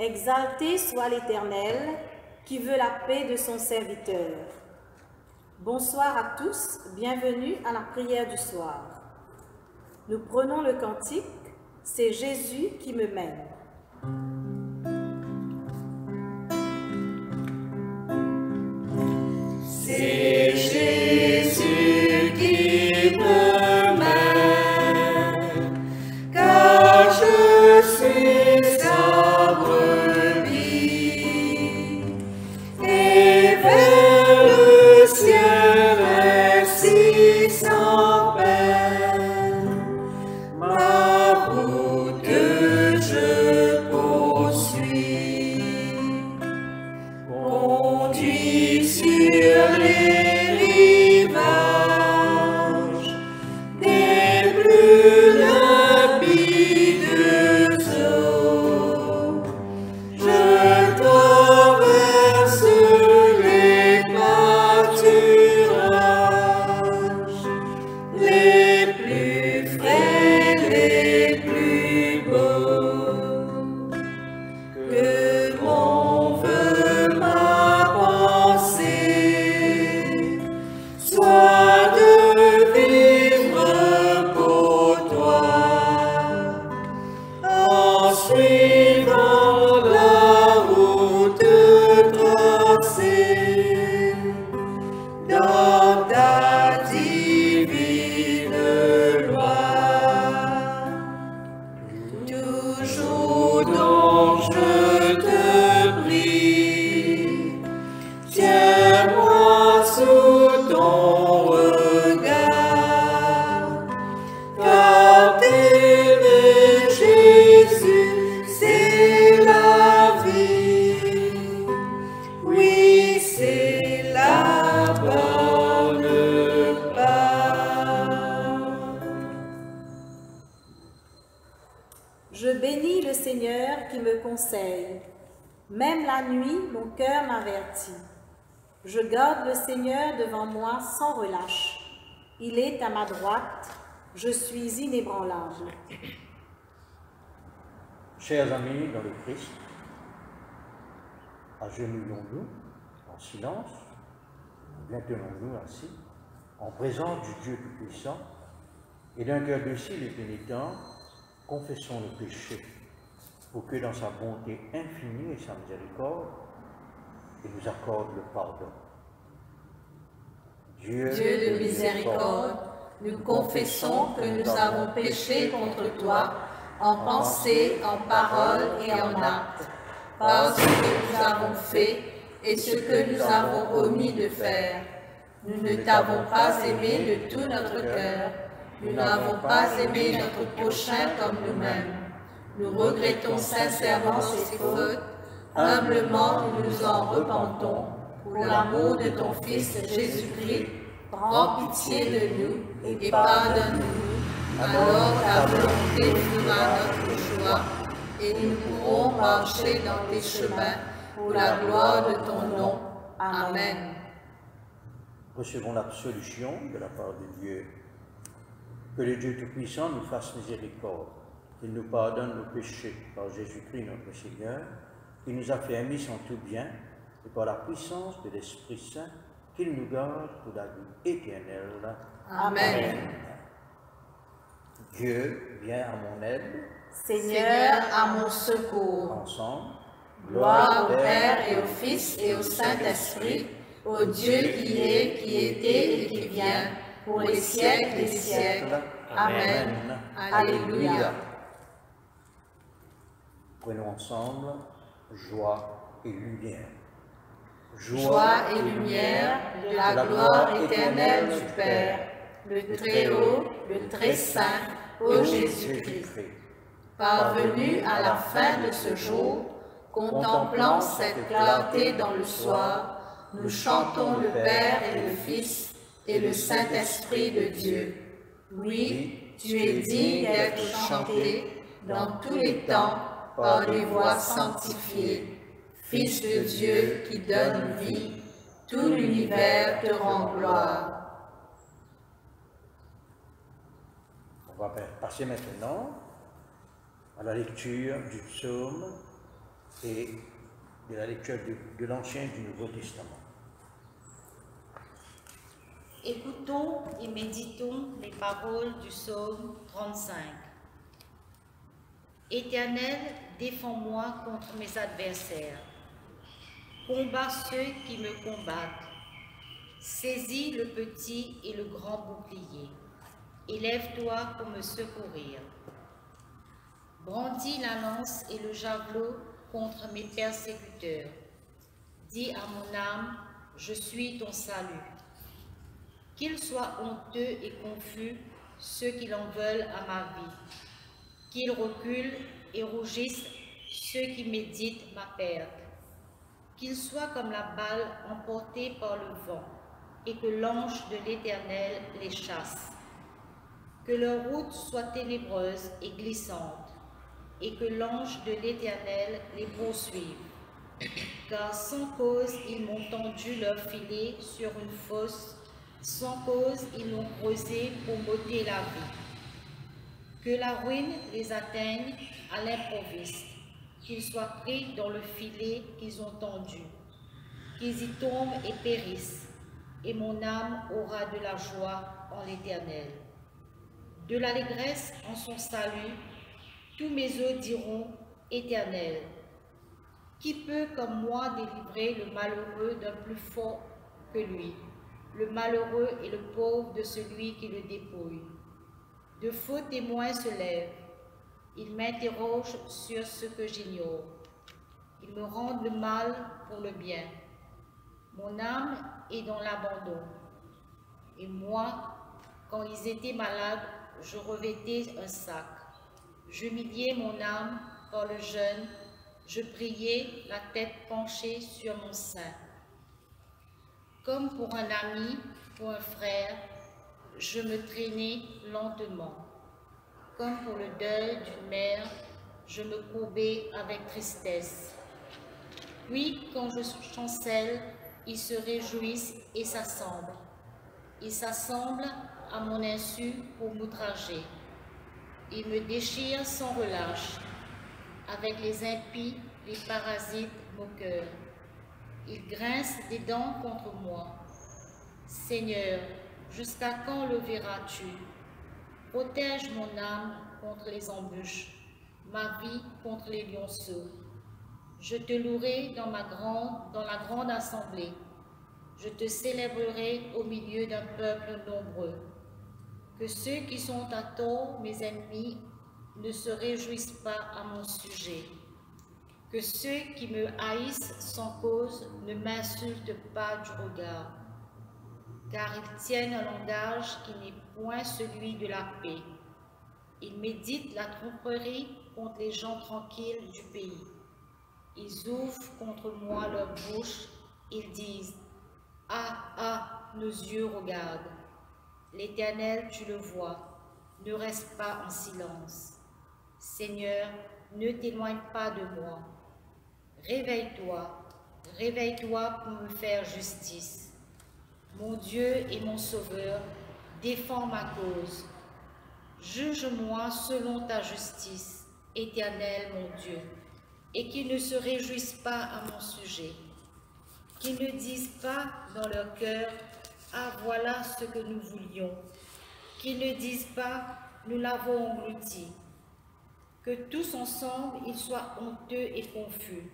Exalté soit l'Éternel, qui veut la paix de son serviteur. Bonsoir à tous, bienvenue à la prière du soir. Nous prenons le cantique, c'est Jésus qui me mène. C'est Jésus qui me mène, car je suis sa brebis, et vers le ciel ainsi sans peine, ma route je poursuis, conduit sur les rivages des plus limpides eaux. Je traverse les pâturages les plus frais, les plus beaux. Que mon vœu, ma pensée soit de vivre pour toi, en suivant la route tracée dans ta divine loi. Toujours donc je te prie, tiens-moi sous ton regard, car t'aimer Jésus, c'est la vie, oui c'est la bonne part. Je bénis le Seigneur qui me conseille. Même la nuit, mon cœur m'avertit. Je garde le Seigneur devant moi sans relâche. Il est à ma droite, je suis inébranlable. Chers amis dans le Christ, agenouillons-nous en silence, maintenons-nous ainsi, en présence du Dieu Tout-Puissant, et d'un cœur docile et pénitent, confessons nos péchés, pour que dans sa bonté infinie et sa miséricorde, il nous accorde le pardon. Dieu de miséricorde, nous confessons que nous avons péché contre toi en pensée, en parole et en acte, par ce que nous avons fait et ce que nous avons omis de faire. Nous ne t'avons pas aimé de tout notre cœur, nous n'avons pas aimé notre prochain comme nous-mêmes. Nous regrettons sincèrement ces fautes, humblement nous nous en repentons. Pour l'amour de ton Fils Jésus-Christ, prends pitié de nous et pardonne-nous, alors ta volonté fera notre choix et nous pourrons marcher dans tes chemins pour la gloire de ton nom. Amen. Recevons l'absolution de la part de Dieu. Que le Dieu Tout-Puissant nous fasse miséricorde, qu'il nous pardonne nos péchés par Jésus-Christ notre Seigneur, qui nous a fait aimer son tout bien, et par la puissance de l'Esprit Saint, qu'il nous garde pour la vie éternelle. Amen. Dieu, viens à mon aide. Seigneur, à mon secours. Ensemble. Gloire au Père et au Fils et au Saint-Esprit, au Dieu qui est, qui était et qui vient, pour les siècles des siècles. Amen. Alléluia. Prenons ensemble joie et lumière. Joie et lumière de la gloire éternelle du Père, le Très-Haut, le Très-Saint, ô Jésus-Christ. Parvenu à la fin de ce jour, contemplant cette clarté dans le soir, nous chantons le Père et le Fils et le Saint-Esprit de Dieu. Oui, tu es digne d'être chanté dans tous les temps par des voix sanctifiées. Fils de Dieu qui donne vie, tout l'univers te rend gloire. On va passer maintenant à la lecture du psaume et de la lecture de l'Ancien et du Nouveau Testament. Écoutons et méditons les paroles du psaume 35. Éternel, défends-moi contre mes adversaires. Combat ceux qui me combattent. Saisis le petit et le grand bouclier. Élève-toi pour me secourir. Brandis la lance et le javelot contre mes persécuteurs. Dis à mon âme, je suis ton salut. Qu'ils soient honteux et confus ceux qui en veulent à ma vie. Qu'ils reculent et rougissent ceux qui méditent ma perte. Qu'ils soient comme la balle emportée par le vent et que l'ange de l'Éternel les chasse. Que leur route soit ténébreuse et glissante et que l'ange de l'Éternel les poursuive. Car sans cause ils m'ont tendu leur filet sur une fosse, sans cause ils l'ont creusé pour m'ôter la vie. Que la ruine les atteigne à l'improviste, qu'ils soient pris dans le filet qu'ils ont tendu, qu'ils y tombent et périssent, et mon âme aura de la joie en l'Éternel. De l'allégresse en son salut, tous mes os diront Éternel. Qui peut comme moi délivrer le malheureux d'un plus fort que lui, le malheureux et le pauvre de celui qui le dépouille? De faux témoins se lèvent, ils m'interrogent sur ce que j'ignore. Ils me rendent le mal pour le bien. Mon âme est dans l'abandon. Et moi, quand ils étaient malades, je revêtais un sac. J'humiliais mon âme par le jeûne, je priais la tête penchée sur mon sein. Comme pour un ami, pour un frère, je me traînais lentement. Comme pour le deuil d'une mère, je me courbais avec tristesse. Puis, quand je chancelle, ils se réjouissent et s'assemblent. Ils s'assemblent à mon insu pour m'outrager. Ils me déchirent sans relâche. Avec les impies, les parasites moqueurs. Ils grincent des dents contre moi. Seigneur, jusqu'à quand le verras-tu? Protège mon âme contre les embûches, ma vie contre les lionceaux. Je te louerai dans la grande assemblée. Je te célébrerai au milieu d'un peuple nombreux. Que ceux qui sont à tort, mes ennemis, ne se réjouissent pas à mon sujet. Que ceux qui me haïssent sans cause ne m'insultent pas du regard. Car ils tiennent un langage qui n'est point celui de la paix. Ils méditent la tromperie contre les gens tranquilles du pays. Ils ouvrent contre moi leur bouche, ils disent « Ah, ah, nos yeux regardent. L'Éternel, tu le vois, ne reste pas en silence. Seigneur, ne t'éloigne pas de moi. Réveille-toi, réveille-toi pour me faire justice. Mon Dieu et mon Sauveur, défends ma cause. Juge-moi selon ta justice, Éternel mon Dieu, et qu'ils ne se réjouissent pas à mon sujet. Qu'ils ne disent pas dans leur cœur, « Ah, voilà ce que nous voulions ». Qu'ils ne disent pas, « Nous l'avons englouti ». Que tous ensemble, ils soient honteux et confus.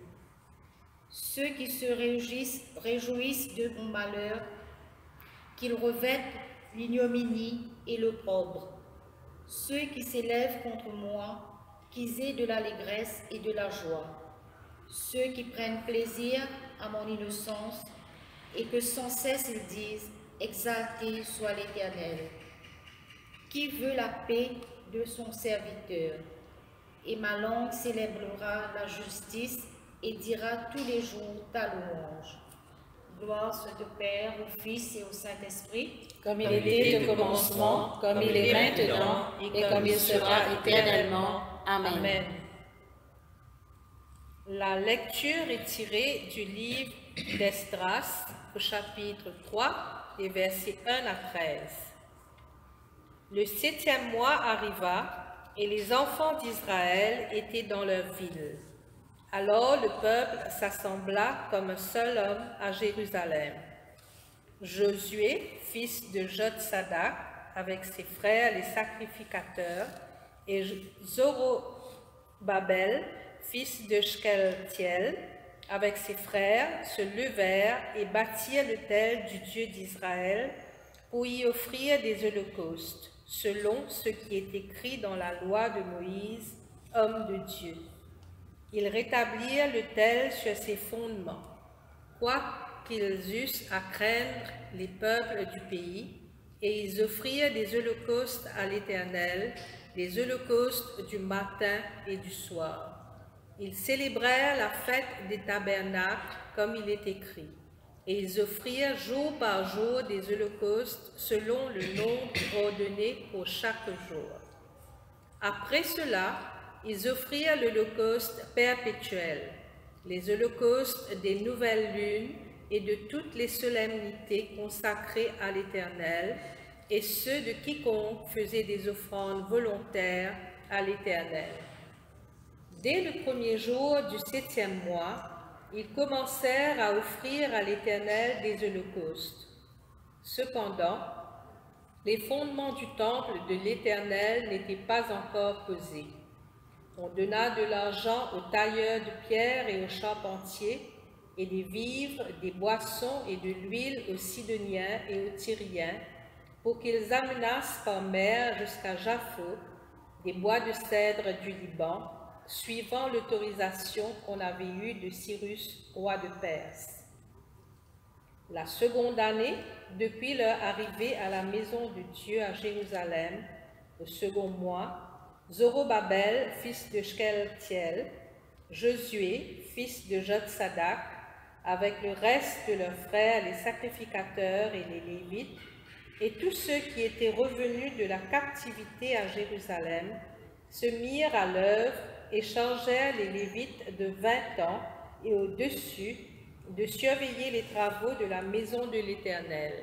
Ceux qui se réjouissent de mon malheur, qu'ils revêtent l'ignominie et l'opprobre. Ceux qui s'élèvent contre moi, qu'ils aient de l'allégresse et de la joie. Ceux qui prennent plaisir à mon innocence et que sans cesse ils disent « Exalté soit l'Éternel ». Qui veut la paix de son serviteur? Et ma langue célébrera la justice et dira tous les jours ta louange. Gloire soit au Père, au Fils et au Saint-Esprit, comme il était au commencement, comme il est maintenant, et comme il sera éternellement. Amen. La lecture est tirée du livre d'Esdras, au chapitre 3, les versets 1 à 13. Le 7e mois arriva, et les enfants d'Israël étaient dans leur ville. Alors le peuple s'assembla comme un seul homme à Jérusalem. Josué, fils de Jotsadak, avec ses frères les sacrificateurs, et Zorobabel, fils de Shealtiel, avec ses frères, se levèrent et bâtirent l'autel du Dieu d'Israël pour y offrir des holocaustes, selon ce qui est écrit dans la loi de Moïse, homme de Dieu. Ils rétablirent l'autel sur ses fondements, quoiqu'ils eussent à craindre les peuples du pays, et ils offrirent des holocaustes à l'Éternel, des holocaustes du matin et du soir. Ils célébrèrent la fête des tabernacles comme il est écrit, et ils offrirent jour par jour des holocaustes selon le nombre ordonné pour chaque jour. Après cela, ils offrirent l'holocauste perpétuel, les holocaustes des nouvelles lunes et de toutes les solennités consacrées à l'Éternel, et ceux de quiconque faisait des offrandes volontaires à l'Éternel. Dès le premier jour du 7e mois, ils commencèrent à offrir à l'Éternel des holocaustes. Cependant, les fondements du temple de l'Éternel n'étaient pas encore posés. On donna de l'argent aux tailleurs de pierre et aux charpentiers, et des vivres, des boissons et de l'huile aux Sidoniens et aux Tyriens, pour qu'ils amenassent par mer jusqu'à Japhos des bois de cèdre du Liban, suivant l'autorisation qu'on avait eue de Cyrus, roi de Perse. La seconde année, depuis leur arrivée à la maison de Dieu à Jérusalem, au second mois, Zorobabel, fils de Shealtiel, Josué, fils de Jotsadak, avec le reste de leurs frères, les sacrificateurs et les Lévites, et tous ceux qui étaient revenus de la captivité à Jérusalem, se mirent à l'œuvre et chargèrent les Lévites de 20 ans et au-dessus de surveiller les travaux de la maison de l'Éternel.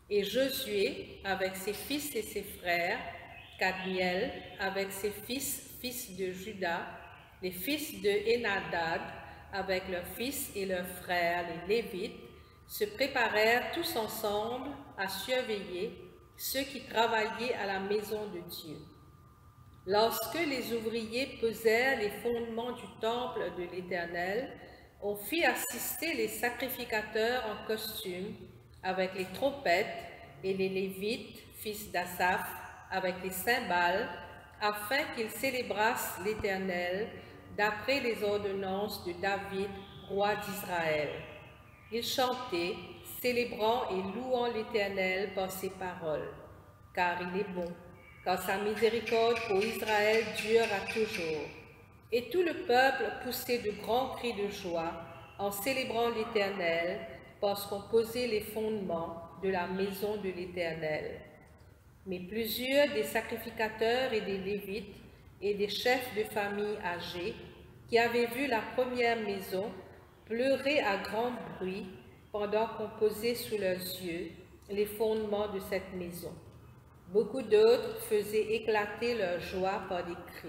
Et Josué, avec ses fils et ses frères, Kadmiel, avec ses fils de Juda, les fils de Henadad, avec leurs fils et leurs frères, les Lévites, se préparèrent tous ensemble à surveiller ceux qui travaillaient à la maison de Dieu. Lorsque les ouvriers posèrent les fondements du temple de l'Éternel, on fit assister les sacrificateurs en costume avec les trompettes et les Lévites, fils d'Asaph, avec les cymbales, afin qu'ils célébrassent l'Éternel d'après les ordonnances de David, roi d'Israël. Ils chantaient, célébrant et louant l'Éternel par ses paroles, car il est bon, car sa miséricorde pour Israël dure à toujours. Et tout le peuple poussait de grands cris de joie en célébrant l'Éternel, parce qu'on posait les fondements de la maison de l'Éternel. Mais plusieurs des sacrificateurs et des Lévites et des chefs de famille âgés, qui avaient vu la première maison, pleuraient à grand bruit pendant qu'on posait sous leurs yeux les fondements de cette maison. Beaucoup d'autres faisaient éclater leur joie par des cris,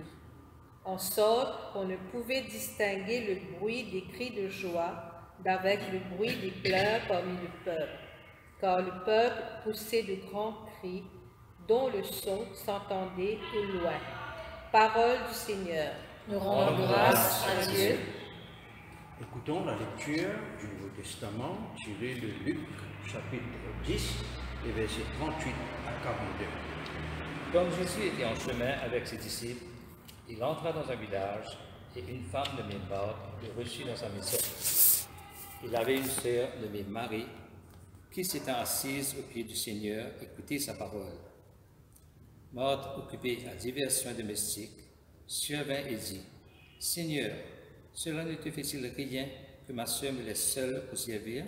en sorte qu'on ne pouvait distinguer le bruit des cris de joie d'avec le bruit des pleurs parmi le peuple, car le peuple poussait de grands cris dont le son s'entendait au loin. Parole du Seigneur. Nous rendons grâce à Dieu. Écoutons la lecture du Nouveau Testament tirée de Luc, chapitre 10, et versets 38 à 42. Comme Jésus était en chemin avec ses disciples, il entra dans un village et une femme nommée Marthe le reçut dans sa maison. Il avait une sœur nommée Marie qui s'étant assise au pied du Seigneur écoutait sa parole. Marthe, occupée à divers soins domestiques, survint et dit, « Seigneur, cela ne te fait-il rien que ma sœur me laisse seule pour servir?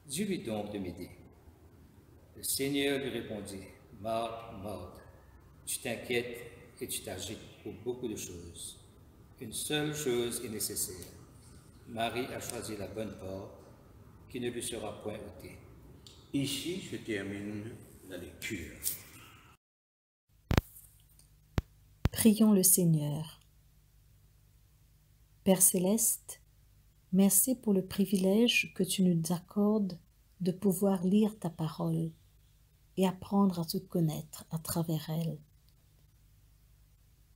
Dis-lui donc de m'aider. » Le Seigneur lui répondit, « Marthe, Marthe, tu t'inquiètes et tu t'agites pour beaucoup de choses. Une seule chose est nécessaire. Marie a choisi la bonne part qui ne lui sera point ôtée. » Ici se termine la lecture. Prions le Seigneur. Père céleste, merci pour le privilège que tu nous accordes de pouvoir lire ta parole et apprendre à te connaître à travers elle.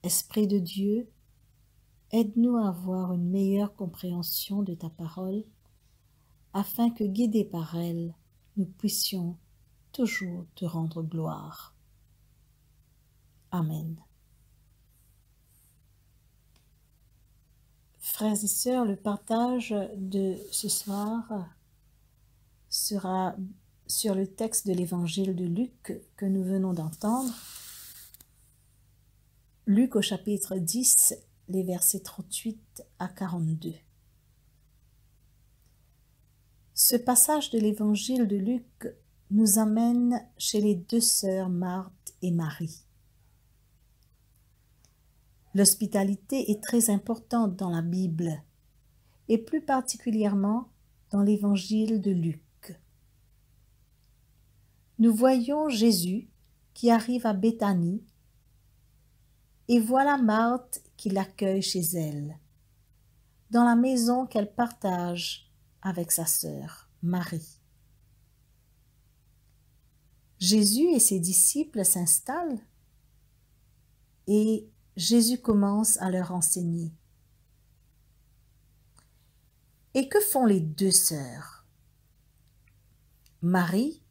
Esprit de Dieu, aide-nous à avoir une meilleure compréhension de ta parole, afin que, guidés par elle, nous puissions toujours te rendre gloire. Amen. Frères et sœurs, le partage de ce soir sera sur le texte de l'évangile de Luc que nous venons d'entendre. Luc au chapitre 10, les versets 38 à 42. Ce passage de l'évangile de Luc nous amène chez les deux sœurs Marthe et Marie. L'hospitalité est très importante dans la Bible, et plus particulièrement dans l'évangile de Luc. Nous voyons Jésus qui arrive à Béthanie, et voilà Marthe qui l'accueille chez elle, dans la maison qu'elle partage avec sa sœur Marie. Jésus et ses disciples s'installent et Jésus commence à leur enseigner. Et que font les deux sœurs? Marie,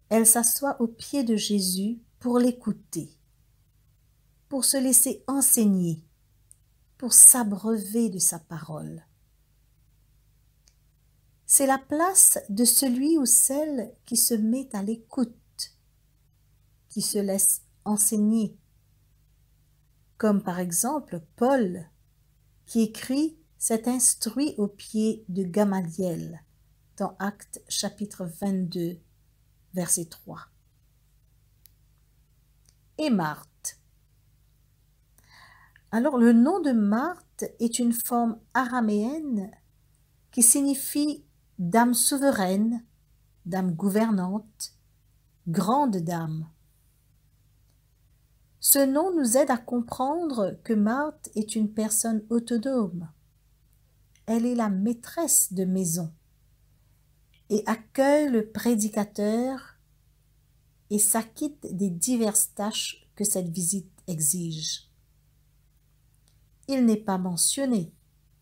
elle s'assoit aux pieds de Jésus pour l'écouter, pour se laisser enseigner, pour s'abreuver de sa parole. C'est la place de celui ou celle qui se met à l'écoute, qui se laisse enseigner, comme par exemple Paul, qui écrit « s'est instruit aux pieds de Gamaliel » dans Actes chapitre 22, verset 3. Et Marthe. Alors le nom de Marthe est une forme araméenne qui signifie dame souveraine, dame gouvernante, grande dame. Ce nom nous aide à comprendre que Marthe est une personne autonome. Elle est la maîtresse de maison et accueille le prédicateur et s'acquitte des diverses tâches que cette visite exige. Il n'est pas mentionné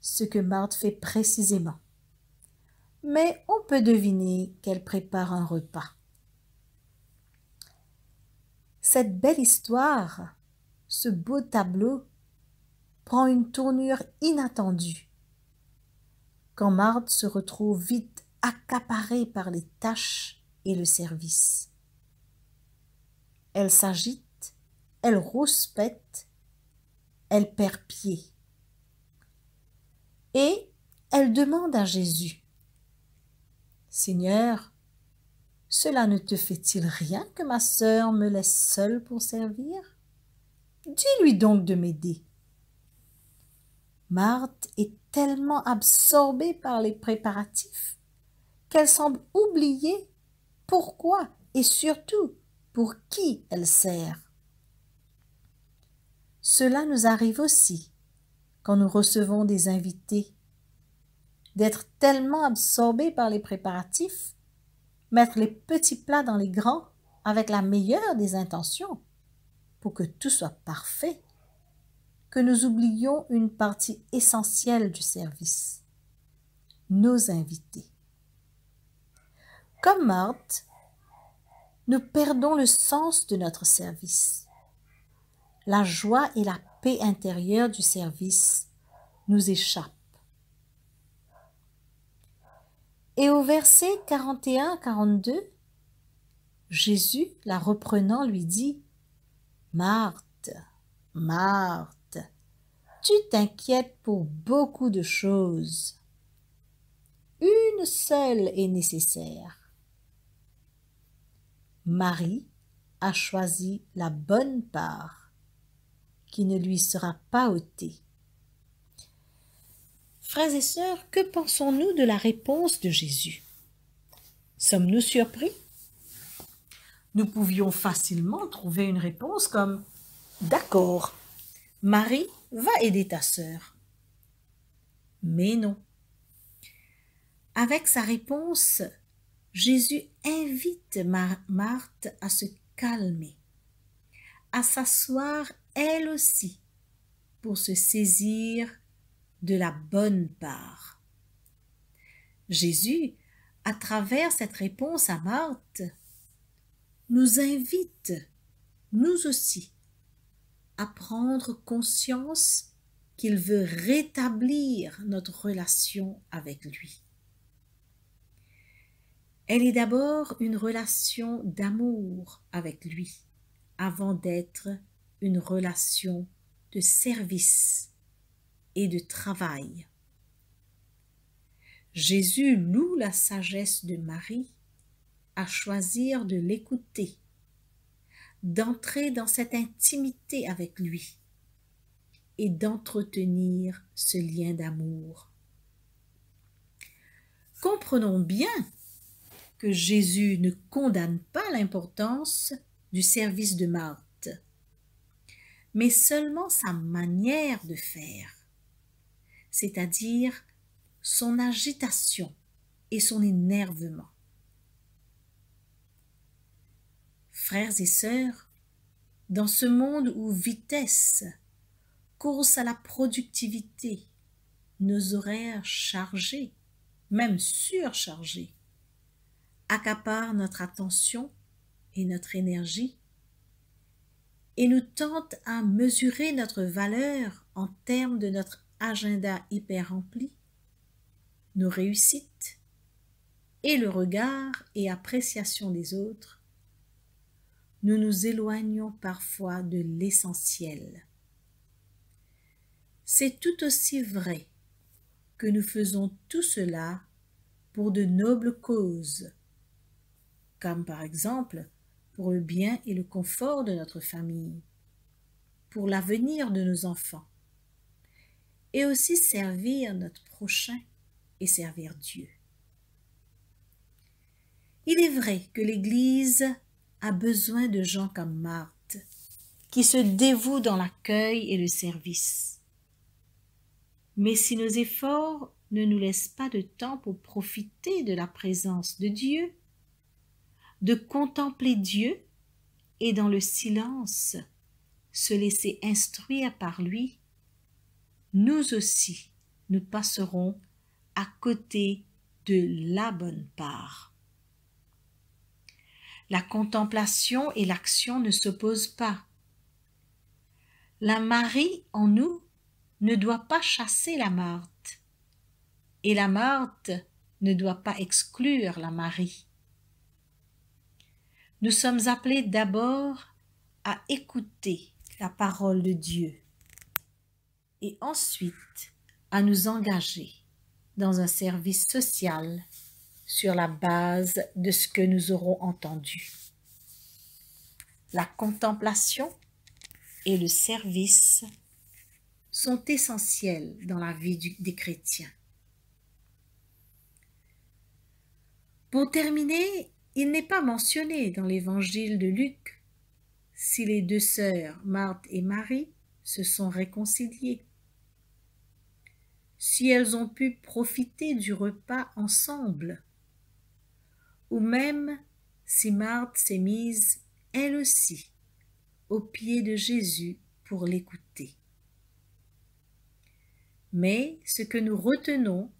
ce que Marthe fait précisément, mais on peut deviner qu'elle prépare un repas. Cette belle histoire, ce beau tableau, prend une tournure inattendue quand Marthe se retrouve vite accaparée par les tâches et le service. Elle s'agite, elle rouspète, elle perd pied. Et elle demande à Jésus, « Seigneur, cela ne te fait-il rien que ma sœur me laisse seule pour servir? Dis-lui donc de m'aider. » Marthe est tellement absorbée par les préparatifs qu'elle semble oublier pourquoi et surtout pour qui elle sert. Cela nous arrive aussi quand nous recevons des invités, d'être tellement absorbés par les préparatifs, mettre les petits plats dans les grands avec la meilleure des intentions pour que tout soit parfait, que nous oublions une partie essentielle du service, nos invités. Comme Marthe, nous perdons le sens de notre service. La joie et la paix intérieure du service nous échappent. Et au verset 41-42, Jésus, la reprenant, lui dit « Marthe, Marthe, tu t'inquiètes pour beaucoup de choses. Une seule est nécessaire. Marie a choisi la bonne part qui ne lui sera pas ôtée. » Frères et sœurs, que pensons-nous de la réponse de Jésus? Sommes-nous surpris? Nous pouvions facilement trouver une réponse comme « D'accord, Marie va aider ta sœur. Mais non. Avec sa réponse, Jésus invite Marthe à se calmer, à s'asseoir elle aussi pour se saisir de la bonne part. Jésus, à travers cette réponse à Marthe, nous invite, nous aussi, à prendre conscience qu'il veut rétablir notre relation avec lui. Elle est d'abord une relation d'amour avec lui, avant d'être une relation de service et de travail. Jésus loue la sagesse de Marie à choisir de l'écouter, d'entrer dans cette intimité avec lui et d'entretenir ce lien d'amour. Comprenons bien que Jésus ne condamne pas l'importance du service de Marthe, mais seulement sa manière de faire, c'est-à-dire son agitation et son énervement. Frères et sœurs, dans ce monde où vitesse, course à la productivité, nos horaires chargés, même surchargés, accaparent notre attention et notre énergie et nous tentent à mesurer notre valeur en termes de notre agenda hyper rempli, nos réussites et le regard et appréciation des autres, nous nous éloignons parfois de l'essentiel. C'est tout aussi vrai que nous faisons tout cela pour de nobles causes, comme par exemple pour le bien et le confort de notre famille, pour l'avenir de nos enfants, et aussi servir notre prochain et servir Dieu. Il est vrai que l'Église a besoin de gens comme Marthe, qui se dévouent dans l'accueil et le service. Mais si nos efforts ne nous laissent pas de temps pour profiter de la présence de Dieu, de contempler Dieu et dans le silence se laisser instruire par lui, nous aussi nous passerons à côté de la bonne part. La contemplation et l'action ne s'opposent pas. La Marie en nous ne doit pas chasser la Marthe, et la Marthe ne doit pas exclure la Marie. Nous sommes appelés d'abord à écouter la parole de Dieu et ensuite à nous engager dans un service social sur la base de ce que nous aurons entendu. La contemplation et le service sont essentiels dans la vie des chrétiens. Pour terminer, il n'est pas mentionné dans l'évangile de Luc si les deux sœurs, Marthe et Marie, se sont réconciliées, si elles ont pu profiter du repas ensemble, ou même si Marthe s'est mise, elle aussi, aux pieds de Jésus pour l'écouter. Mais ce que nous retenons,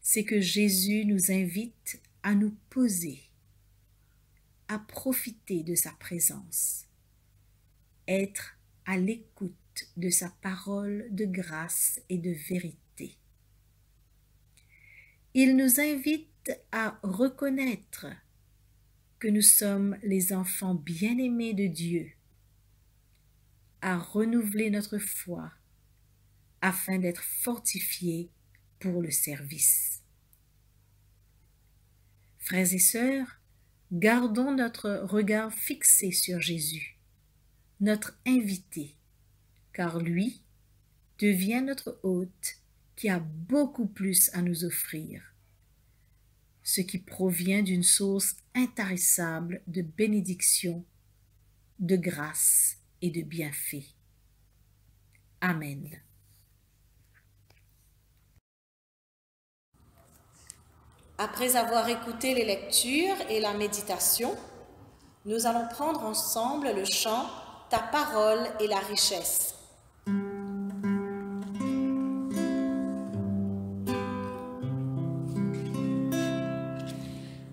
c'est que Jésus nous invite à nous poser, à profiter de sa présence, être à l'écoute de sa parole de grâce et de vérité. Il nous invite à reconnaître que nous sommes les enfants bien-aimés de Dieu, à renouveler notre foi afin d'être fortifiés pour le service. Frères et sœurs, gardons notre regard fixé sur Jésus, notre invité, car lui devient notre hôte qui a beaucoup plus à nous offrir, ce qui provient d'une source intarissable de bénédiction, de grâce et de bienfaits. Amen. Après avoir écouté les lectures et la méditation, nous allons prendre ensemble le chant « Ta parole et la richesse ».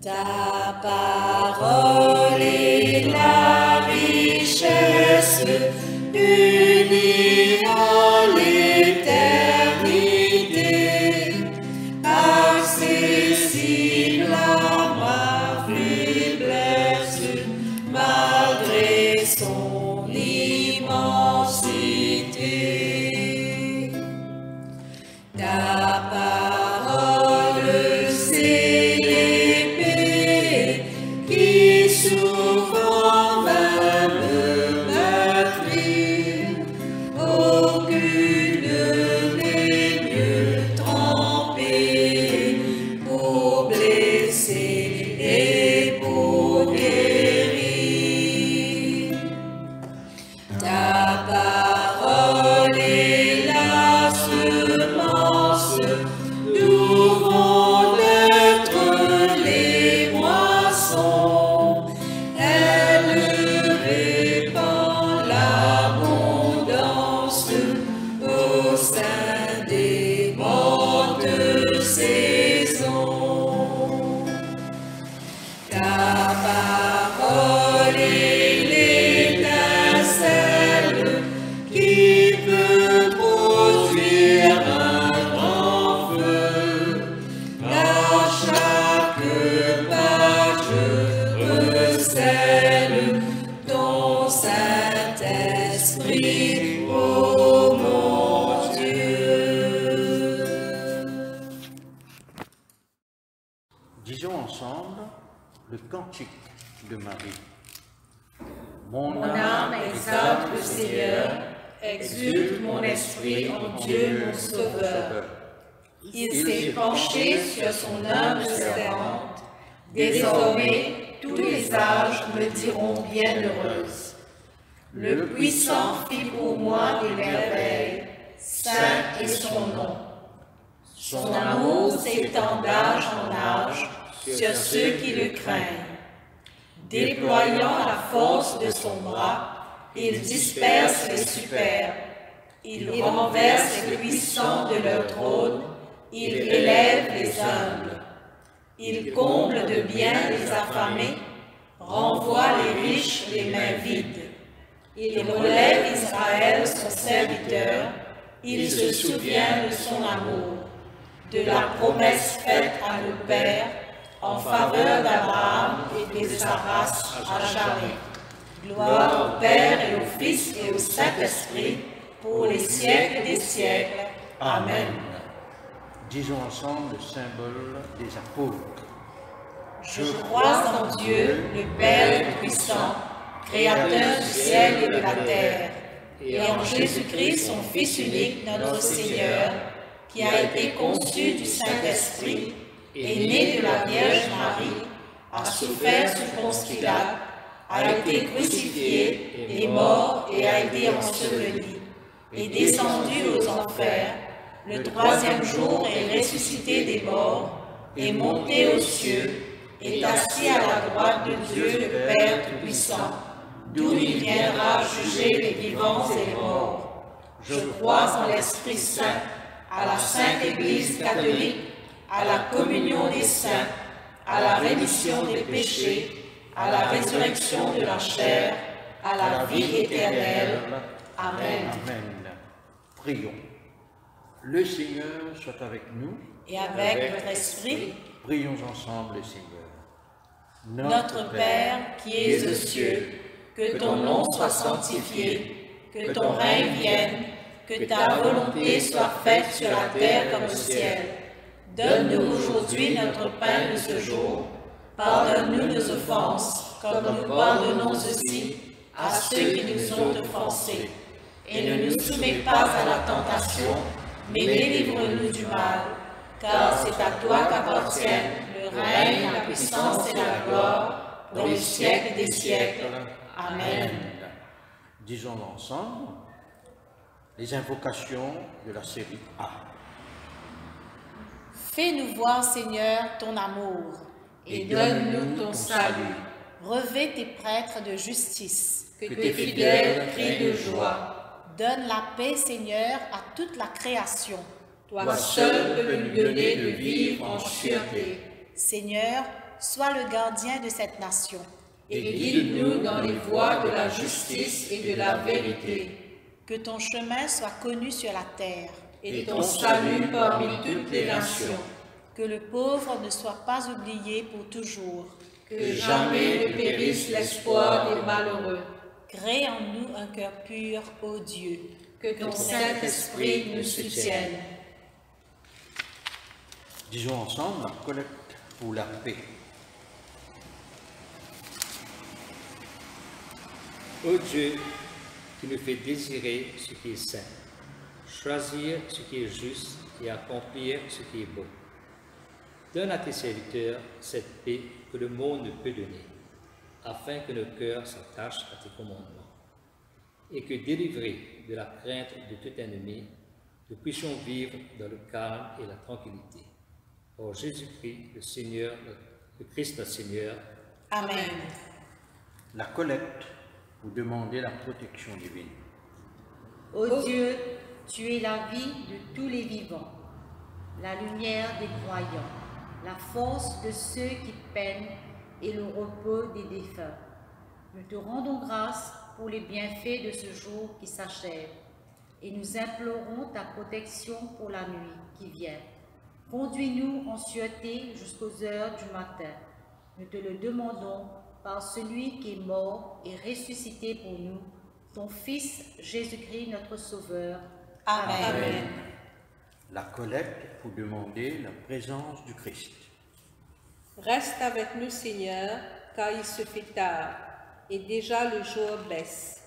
Ta parole est la richesse, unie en l'éternité, accessible à ma faiblesse, malgré son immensité. Ta parole, c'est l'épée qui souvent va me meurtrir. Aucune n'est mieux trempée pour blesser et pour guérir. Ta parole est la semence d'où vont naître les moissons. Elle répand l'abondance au sein des mortes saisons. Ta parole est l'étincelle qui peut produire un grand feu. À chaque page recèle ton Saint-Esprit, ô mon Dieu. Disons ensemble le cantique de Marie. Mon âme exalte le Seigneur, exulte mon esprit en Dieu mon Sauveur. Il s'est penché sur son humble servante. Désormais, tous les âges me diront bienheureuse. Le Puissant fit pour moi des merveilles, saint est son nom. Son amour s'étend d'âge en âge sur ceux qui le craignent. Déployant la force de son bras, il disperse les superbes. Il renverse les puissants de leur trône. Il élève les humbles. Il comble de bien les affamés, renvoie les riches les mains vides. Il relève Israël, son serviteur. Il se souvient de son amour, de la promesse faite à nos pères, en faveur d'Abraham et de sa race à jamais. Gloire au Père et au Fils et au Saint-Esprit, pour les siècles des siècles. Amen. Disons ensemble le symbole des apôtres. Je crois en Dieu, le Père Puissant, Créateur du ciel et de la terre, et en Jésus-Christ, son Fils unique, notre Seigneur, qui a été conçu du Saint-Esprit, est né de la Vierge Marie, a souffert sous Ponce Pilate, a été crucifié, est mort et a été enseveli, est descendu aux enfers, le troisième jour est ressuscité des morts, est monté aux cieux, est assis à la droite de Dieu le Père Tout-Puissant, d'où il viendra juger les vivants et les morts. Je crois en l'Esprit Saint, à la Sainte Église catholique, à la communion des saints, à la rémission des péchés, à la résurrection de la chair, à la vie éternelle. Amen. Amen. Prions. Le Seigneur soit avec nous. Et avec votre esprit, Prions ensemble le Seigneur. notre Père qui es aux cieux, que ton nom soit sanctifié, que ton règne vienne, que ta volonté soit faite sur la terre comme au ciel. Donne-nous aujourd'hui notre pain de ce jour. Pardonne-nous nos offenses, comme nous pardonnons aussi à ceux qui nous ont offensés. Et ne nous soumets pas à la tentation, mais délivre-nous du mal. Car c'est à toi qu'appartiennent le règne, la puissance et la gloire, pour les siècles des siècles. Amen. Disons ensemble les invocations de la série A. Fais-nous voir, Seigneur, ton amour. Et donne-nous ton salut. Revêt tes prêtres de justice. Que tes fidèles crient de joie. Donne la paix, Seigneur, à toute la création. Toi seul peux nous donner de vivre en sûreté. Seigneur, sois le gardien de cette nation. Et guide-nous dans les voies de la justice et de la vérité. Que ton chemin soit connu sur la terre. Et ton salut parmi toutes les nations. Que le pauvre ne soit pas oublié pour toujours. Que jamais ne périsse l'espoir des malheureux. Crée en nous un cœur pur, ô Dieu. Que ton Saint-Esprit nous soutienne. Disons ensemble la collecte pour la paix. Ô Dieu, qui nous fait désirer ce qui est saint, choisir ce qui est juste et accomplir ce qui est beau. Donne à tes serviteurs cette paix que le monde ne peut donner, afin que nos cœurs s'attachent à tes commandements, et que, délivrés de la crainte de tout ennemi, nous puissions vivre dans le calme et la tranquillité. Par Jésus-Christ, le Christ notre Seigneur. Amen. La collecte pour demander la protection divine. Ô Dieu, tu es la vie de tous les vivants, la lumière des croyants, la force de ceux qui peinent et le repos des défunts. Nous te rendons grâce pour les bienfaits de ce jour qui s'achève et nous implorons ta protection pour la nuit qui vient. Conduis-nous en sûreté jusqu'aux heures du matin. Nous te le demandons par celui qui est mort et ressuscité pour nous, ton Fils Jésus-Christ notre Sauveur. Amen. Amen. La collecte pour demander la présence du Christ. Reste avec nous, Seigneur, car il se fait tard, et déjà le jour baisse.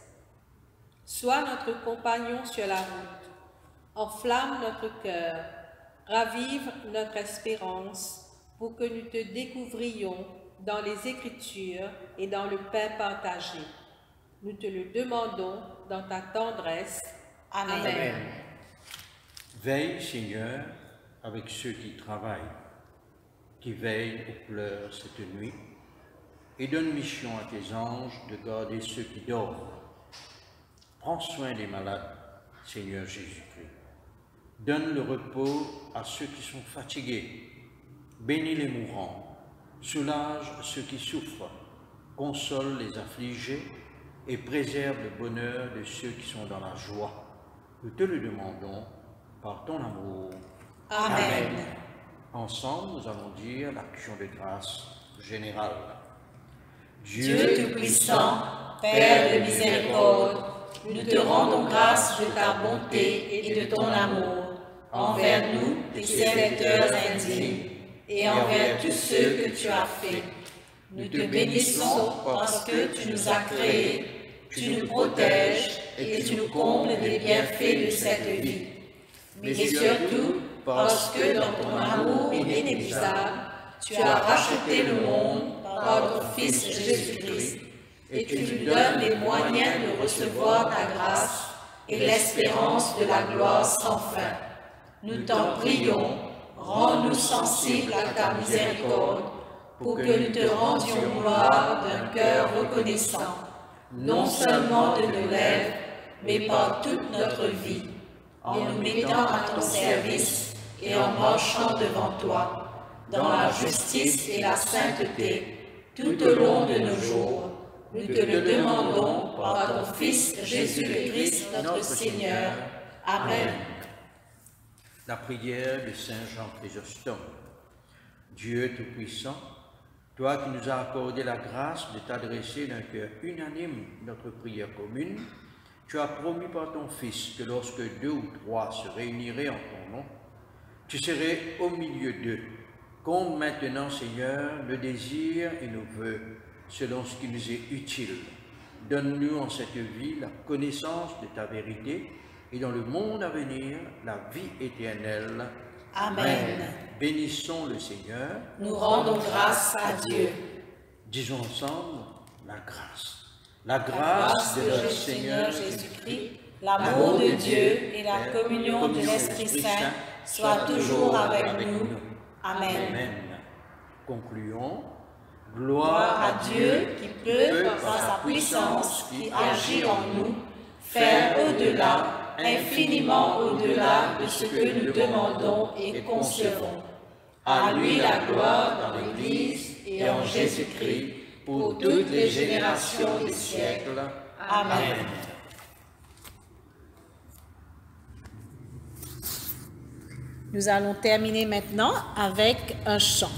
Sois notre compagnon sur la route, enflamme notre cœur, ravive notre espérance, pour que nous te découvrions dans les Écritures et dans le pain partagé. Nous te le demandons dans ta tendresse. Amen. Amen. Veille, Seigneur, avec ceux qui travaillent, qui veillent aux pleurs cette nuit, et donne mission à tes anges de garder ceux qui dorment. Prends soin des malades, Seigneur Jésus-Christ. Donne le repos à ceux qui sont fatigués. Bénis les mourants, soulage ceux qui souffrent, console les affligés et préserve le bonheur de ceux qui sont dans la joie. Nous te le demandons par ton amour. Amen. Ensemble, nous allons dire l'action de grâce générale. Dieu Tout-Puissant, Père de miséricorde, nous te rendons grâce de ta bonté et de ton amour envers nous, tes serviteurs indignes, et envers tous ceux que tu as faits. Nous te bénissons parce que tu nous as créés, tu nous protèges et tu nous combles des bienfaits de cette vie. Mais surtout parce que dans ton amour inépuisable, tu as racheté le monde par ton Fils Jésus-Christ, et tu nous donnes les moyens de recevoir ta grâce et l'espérance de la gloire sans fin. Nous t'en prions, rends-nous sensibles à ta miséricorde, pour que nous te rendions gloire d'un cœur reconnaissant, non seulement de nos lèvres, mais par toute notre vie, en nous mettant à ton service et en marchant devant toi, dans la justice et la sainteté, tout au long de nos jours. Nous te le demandons par ton Fils Jésus-Christ notre Seigneur. Amen. La prière de Saint Jean Chrysostome. Dieu Tout-Puissant, toi qui nous as accordé la grâce de t'adresser d'un cœur unanime notre prière commune, tu as promis par ton Fils que lorsque 2 ou 3 se réuniraient en ton nom, tu serais au milieu d'eux. Comble maintenant, Seigneur, le désir et nos vœux, selon ce qui nous est utile. Donne-nous en cette vie la connaissance de ta vérité et dans le monde à venir, la vie éternelle. Amen. Bénissons le Seigneur. Nous rendons grâce à Dieu. Disons ensemble la grâce. La grâce de notre Seigneur Jésus-Christ, l'amour de Dieu et la communion de l'Esprit Saint soient toujours avec nous, Amen. Amen. Concluons. Gloire à Dieu qui peut, par sa puissance qui agit en nous, faire au-delà, infiniment au-delà de ce que nous demandons et concevons. À lui la gloire dans l'Église et en Jésus-Christ pour toutes les générations des siècles. Amen. Nous allons terminer maintenant avec un chant.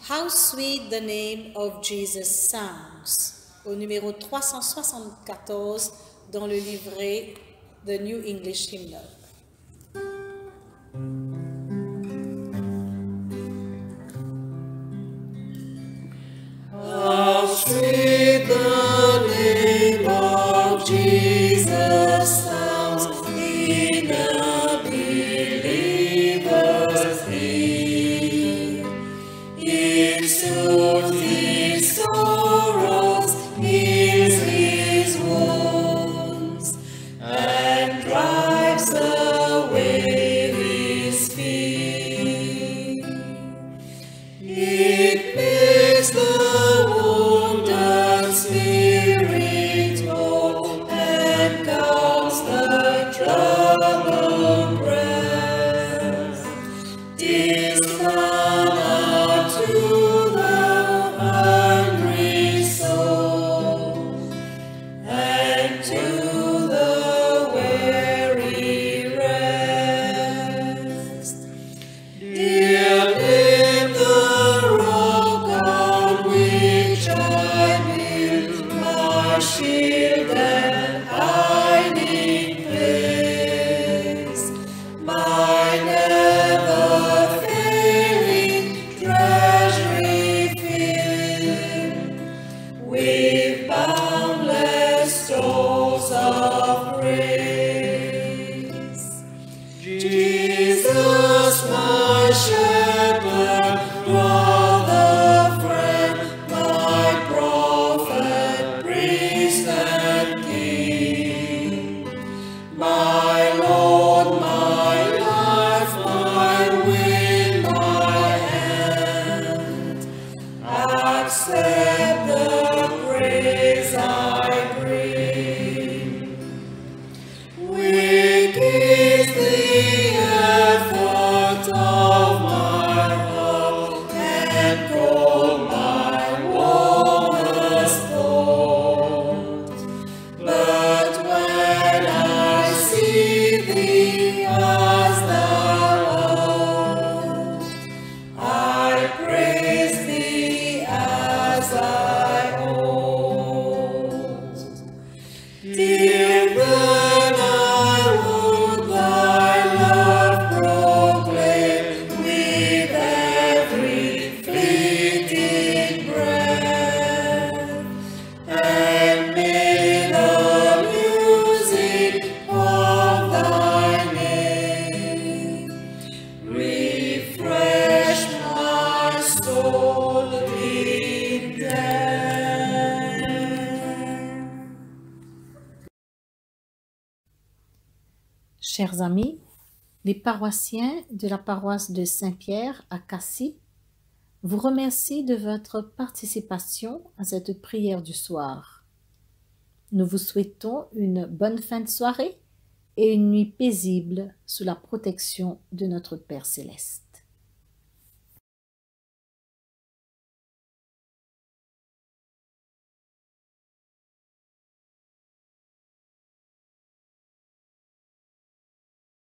How sweet the name of Jesus sounds, au numéro 374 dans le livret The New English Hymnal. How sweet the name of Jesus sounds in a believer's ear. It soothes his sorrows, heals his wounds, and drives away his fear. It makes the wounded spirit whole and calms the troubled breast. 'Tis manna to the hungry soul and to the weary rest. Dear name, the rock on which I build my shield and hiding place, my never failing treasury filled with boundless stores of praise. Jesus, my shepherd, brother, friend, my prophet, priest, and king, my Lord, my life, my will, my hand, accept the praise I bring. Weak is the effort of my heart, and cold my warmest thought. But when I see thee as thou art, I praise thee as I ought. Dear then I would thy love proclaim with every fleeting breath, and may the music of thy name refresh my soul in death. Chers amis, les paroissiens de la paroisse de Saint-Pierre à Cassis vous remercient de votre participation à cette prière du soir. Nous vous souhaitons une bonne fin de soirée et une nuit paisible sous la protection de notre Père Céleste.